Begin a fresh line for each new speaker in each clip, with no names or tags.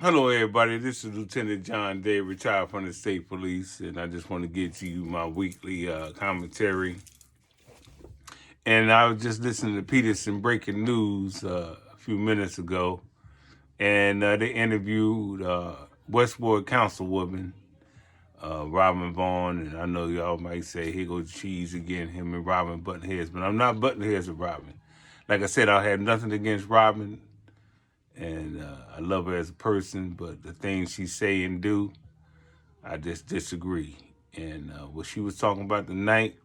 Hello, everybody. This is Lieutenant John Day, retired from the state police, and I just want to get to you my weekly commentary. And I was just listening to Peterson breaking news a few minutes ago, and they interviewed Westward Councilwoman Robin Vaughn, and I know y'all might say, "Here goes cheese again." Him and Robin button heads, but I'm not button heads with Robin. Like I said, I have nothing against Robin. And I love her as a person, but the things she say and do, I just disagree. And what she was talking about tonight,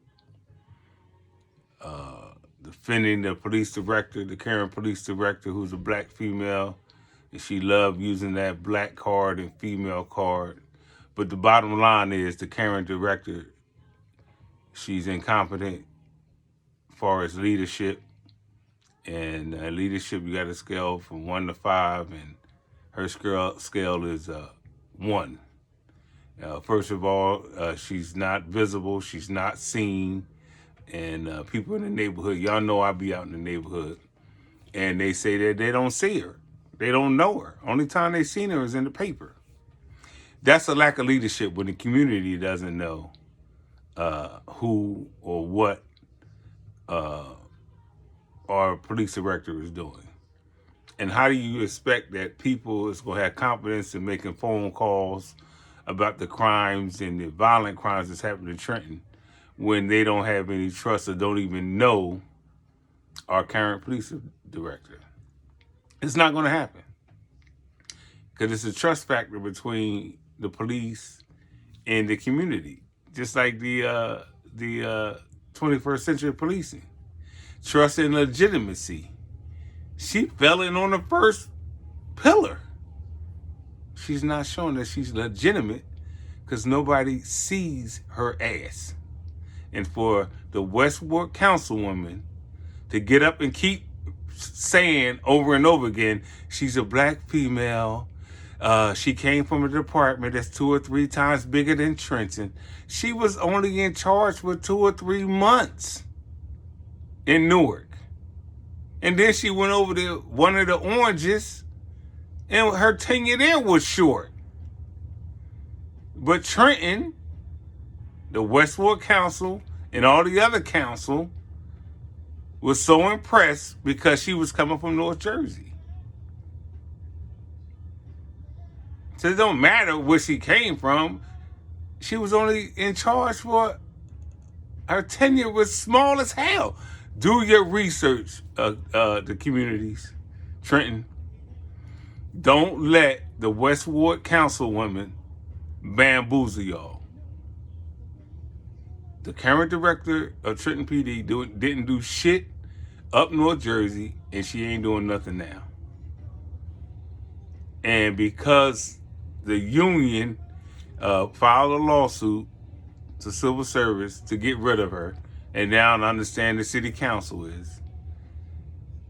defending the police director, the current police director, who's a black female, and she loved using that black card and female card. But the bottom line is the current director, she's incompetent as far as leadership. And leadership, you got a scale from 1 to 5, and her scale is 1. First of all, she's not visible, she's not seen, and people in the neighborhood, y'all know I be out in the neighborhood, and they say that they don't see her, they don't know her. Only time they seen her is in the paper. That's a lack of leadership when the community doesn't know who or what our police director is doing. And how do you expect that people is going to have confidence in making phone calls about the crimes and the violent crimes that's happening in Trenton when they don't have any trust or don't even know our current police director? It's not going to happen because it's a trust factor between the police and the community, just like the 21st century policing. Trust and legitimacy. She fell in on the first pillar. She's not showing that she's legitimate because nobody sees her ass. And for the Westward councilwoman to get up and keep saying over and over again, she's a black female, she came from a department that's 2 or 3 times bigger than Trenton. She was only in charge for 2 or 3 months in Newark. And then she went over to one of the oranges, and her tenure there was short. But Trenton, the Westward Council, and all the other council was so impressed because she was coming from North Jersey. So it don't matter where she came from. She was only in charge for, her tenure was small as hell. Do your research, the communities, Trenton. Don't let the Westward councilwoman bamboozle y'all. The current director of Trenton PD didn't do shit up North Jersey, and she ain't doing nothing now. And because the union filed a lawsuit to civil service to get rid of her, and now I understand the city council is,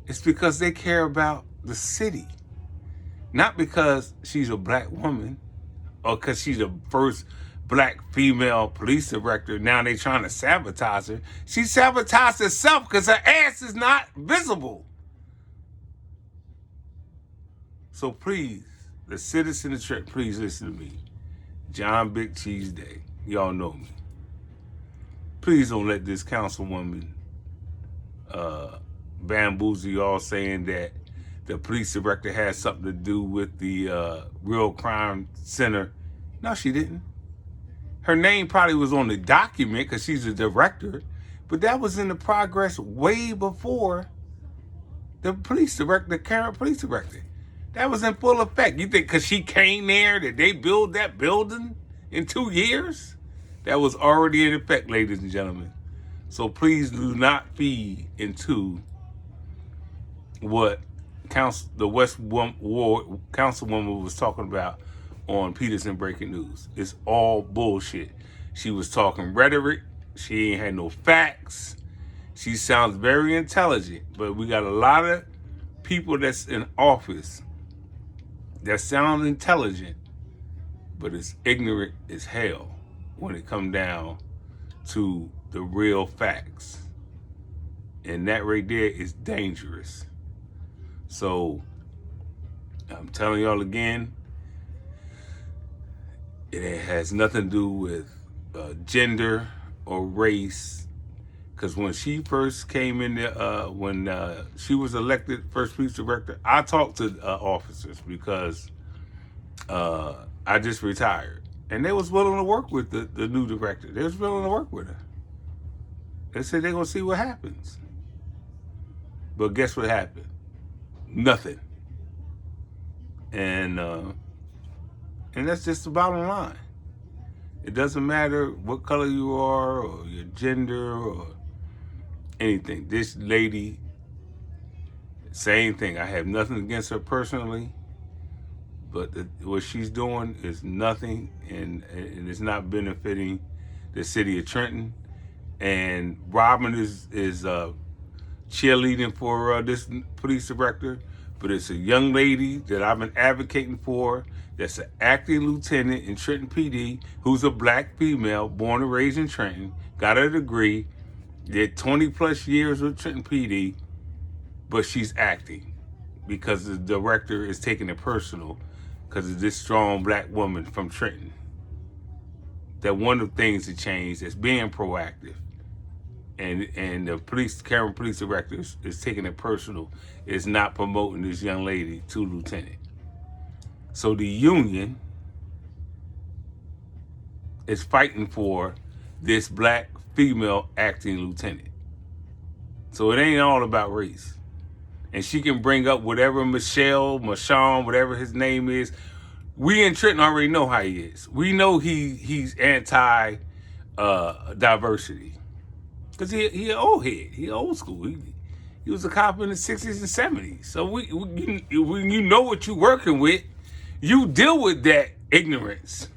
it's because they care about the city. Not because she's a black woman or because she's the first black female police director. Now they trying to sabotage her. She sabotaged herself because her ass is not visible. So please, the citizen of Trenton, please listen to me. John Big Cheese Day. Y'all know me. Please don't let this councilwoman bamboozle y'all saying that the police director had something to do with the Real Crime Center. No, she didn't. Her name probably was on the document because she's a director, but that was in the progress way before the police director, the current police director. That was in full effect. You think because she came there that they built that building in 2 years? That was already in effect, ladies and gentlemen. So please do not feed into what the West Ward councilwoman was talking about on Peterson Breaking News. It's all bullshit. She was talking rhetoric. She ain't had no facts. She sounds very intelligent, but we got a lot of people that's in office that sound intelligent, but it's ignorant as hell when it come down to the real facts. And that right there is dangerous. So I'm telling y'all again, It has nothing to do with gender or race. Because when she first came in there, when she was elected first police director, I talked to officers because I just retired. And they was willing to work with the new director. They was willing to work with her. They said they're going to see what happens. But guess what happened? Nothing. And that's just the bottom line. It doesn't matter what color you are or your gender or anything. This lady, same thing. I have nothing against her personally, but what she's doing is nothing, and it's not benefiting the city of Trenton. And Robin is cheerleading for this police director, but it's a young lady that I've been advocating for that's an acting lieutenant in Trenton PD who's a black female born and raised in Trenton, got a degree, did 20 plus years with Trenton PD, but she's acting because the director is taking it personal because of this strong black woman from Trenton. That one of the things to change is being proactive. And the Cameron police director is taking it personal, is not promoting this young lady to lieutenant. So the union is fighting for this black female acting lieutenant. So it ain't all about race. And she can bring up whatever Michon, whatever his name is. We in Trenton already know how he is. We know he's anti diversity. Because he an old head. He old school. He was a cop in the 60s and 70s. So when you know what you're working with, you deal with that ignorance.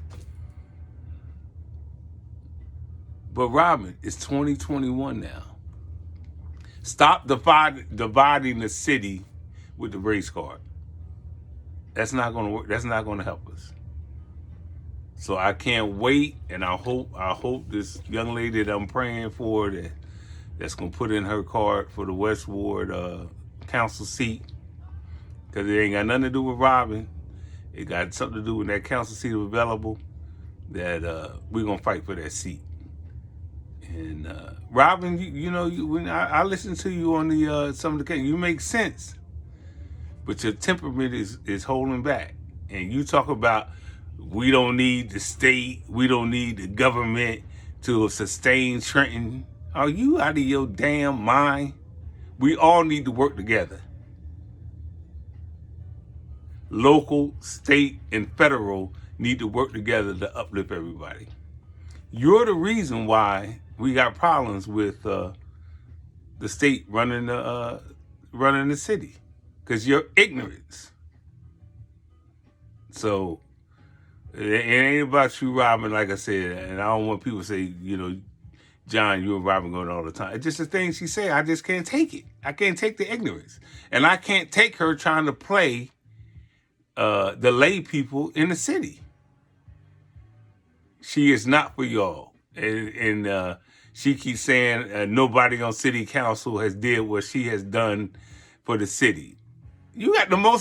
But Robin, it's 2021 now. Stop dividing the city with the race card. That's not going to work. That's not going to help us. So I can't wait, and I hope this young lady that I'm praying for that's gonna put in her card for the Westward council seat, because it ain't got nothing to do with Robin. It got something to do with that council seat available. That we're gonna fight for that seat. And Robin, when I listen to you on the some of the case, you make sense, but your temperament is holding back, and you talk about. We don't need the state. We don't need the government to sustain Trenton. Are you out of your damn mind? We all need to work together. Local, state, and federal need to work together to uplift everybody. You're the reason why we got problems with the state running the city, because your ignorance. So. It ain't about you, Robin, like I said, and I don't want people to say, John, you and Robin going all the time. It's just the things she say. I just can't take it. I can't take the ignorance. And I can't take her trying to play the lay people in the city. She is not for y'all. And she keeps saying nobody on city council has did what she has done for the city. You got the most